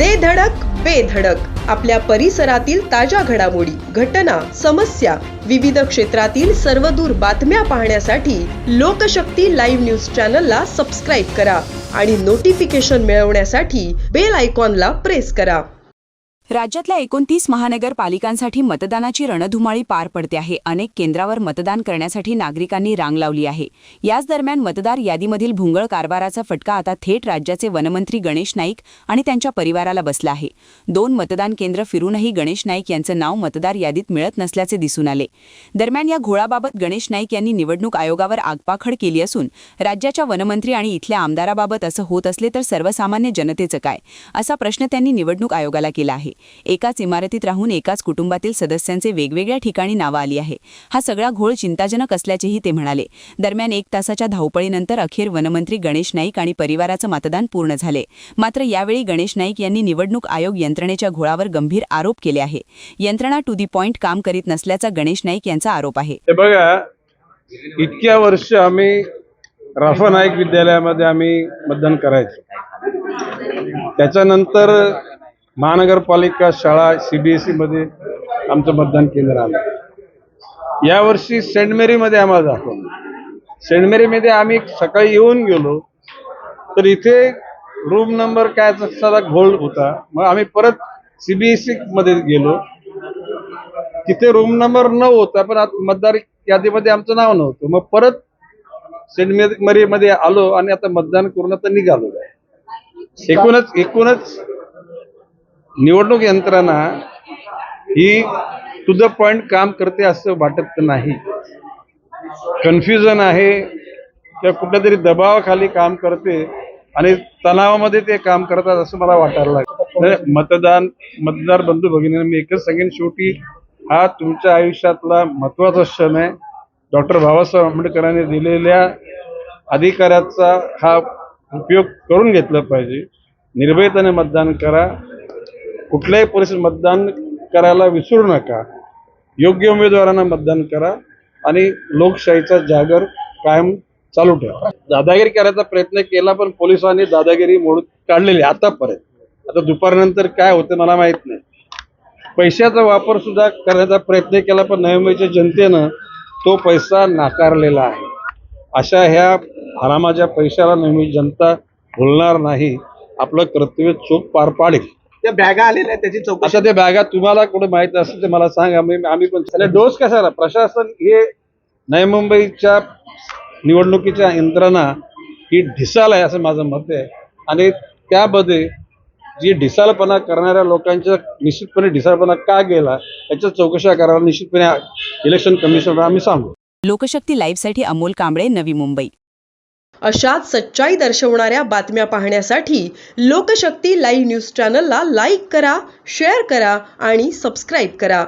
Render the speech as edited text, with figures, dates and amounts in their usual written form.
दे धडक बेधडक आपल्या परिसरातील ताज्या घडामोडी, घटना, समस्या, विविध क्षेत्रातील सर्वदूर बातम्या पाहण्यासाठी लोकशक्ती लाईव्ह न्यूज चॅनलला सबस्क्राईब करा आणि नोटिफिकेशन मिळवण्यासाठी बेल आयकॉनला प्रेस करा। राज्यातल्या 29 महानगरपालिकांसाठी मतदानाची रणधुमाळी पार पडते आहे। अनेक केंद्रावर मतदान करण्यासाठी नागरिकांनी रांग लावली आहे। याच दरम्यान मतदार यादीमधील भुंगळ कारभाराचा फटका आता थेट राज्याचे वनमंत्री गणेश नाईक आणि त्यांच्या परिवाराला बसला आहे। 2 मतदान केंद्र फिरूनही गणेश नाईक यांचं नाव मतदार यादीत मिळत नसल्याचे दिसून आले। दरम्यान या घोळाबाबत गणेश नाईक यांनी निवडणूक आयोगावर आगपाखड केली असून राज्याच्या वनमंत्री आणि इथल्या आमदाराबाबत असं होत असले तर सर्वसामान्य जनतेचं काय, असा प्रश्न त्यांनी निवडणूक आयोगाला केला आहे। एकाच इमारतीत राहून एकाच कुटुंबातील सदस्यांचे वेगवेगळ्या ठिकाणी नावं आली आहे। हा सगळा घोळ चिंताजनक असल्याचेही ते म्हणाले। दरम्यान 1 तासाच्या धावपळीनंतर अखेर वनमंत्री गणेश नाईक आणि परिवाराचं मतदान पूर्ण झाले। मात्र यावेळी गणेश नाईक यांनी निवडणूक आयोग यंत्रणेच्या घोळावर गंभीर आरोप केले आहे। यंत्रणा टू दी पॉइंट काम करीत नसल्याचा गणेश नाईक यांचा आरोप आहे। हे बघा, इतक्या वर्ष आम्ही राफा नाईक विद्यालयामध्ये आम्ही मतदान करायचो। त्याच्यानंतर महानगरपालिका शाळा सीबीएसई मध्ये आमचं मतदान केंद्र आलं। यावर्षी सेंट मेरीमध्ये आम्हाला दाखवलं। सेंट मेरीमध्ये आम्ही सकाळी येऊन गेलो तर इथे रूम नंबर काय साधा घोळ होता। मग आम्ही परत सीबीएसई मध्ये गेलो, तिथे रूम नंबर 9 होता, पण मतदार यादीमध्ये आमचं नाव नव्हतं। मग परत सेंट मेरीमध्ये आलो आणि आता मतदान करून आता निघालो आहे। एकूणच निवडणूक यंत्रणा ही टू द पॉइंट काम करते असं वाटत नाही। कन्फ्युजन आहे किंवा कुठल्या तरी दबावाखाली काम करते आणि तणावामध्ये ते काम करतात असं मला वाटायला लागतं। मतदार बंधू भगिनींना मी एकच सांगेन, शेवटी हा तुमच्या आयुष्यातला महत्त्वाचा क्षण आहे। डॉक्टर बाबासाहेब आंबेडकरांनी दिलेल्या अधिकाराचा हा उपयोग करून घेतला पाहिजे। निर्भयतेने मतदान करा, कुठल्याही परिस्थितीत मतदान करायला विसरू नका, योग्य उमेदवारांना मतदान करा आणि लोकशाहीचा जागर कायम चालू ठेवा। दादागिरी करायचा प्रयत्न केला पण पोलिसांनी दादागिरी मोडून काढलेली आतापर्यंत। आता दुपारनंतर काय होतं मला माहित नाही। पैशाचा वापर सुद्धा करण्याचा प्रयत्न केला पण नवी मुंबईच्या जनतेनं तो पैसा नाकारलेला आहे। अशा ह्या हरामाच्या पैशाला नवी मुंबई जनता भुलणार नाही, आपलं कर्तव्य चोख पार पाडेल। त्या बॅगा आलेल्या त्याची चौकशी, अशा त्या बॅगा तुम्हाला कुठे माहित असेल ते मला सांगा, आम्ही पण त्याला डोस कशाला। प्रशासन हे नवी मुंबईच्या निवडणुकीच्या यंत्रणा ही ढिसाळ आहे असं माझं मत आहे आणि त्यामध्ये जी ढिसाळपणा करणाऱ्या लोकांच्या निश्चितपणे ढिसाळपणा का गेला याच्या चौकशा करायला निश्चितपणे इलेक्शन कमिशनला आम्ही सांगू। लोकशक्ती लाईव्हसाठी अमोल कांबळे, नवी मुंबई। अशाच सच्चाई दर्शवणाऱ्या बातम्या पाहण्यासाठी लोकशक्ती लाईव्ह न्यूज चॅनलला लाईक करा, शेअर करा आणि सबस्क्राईब करा।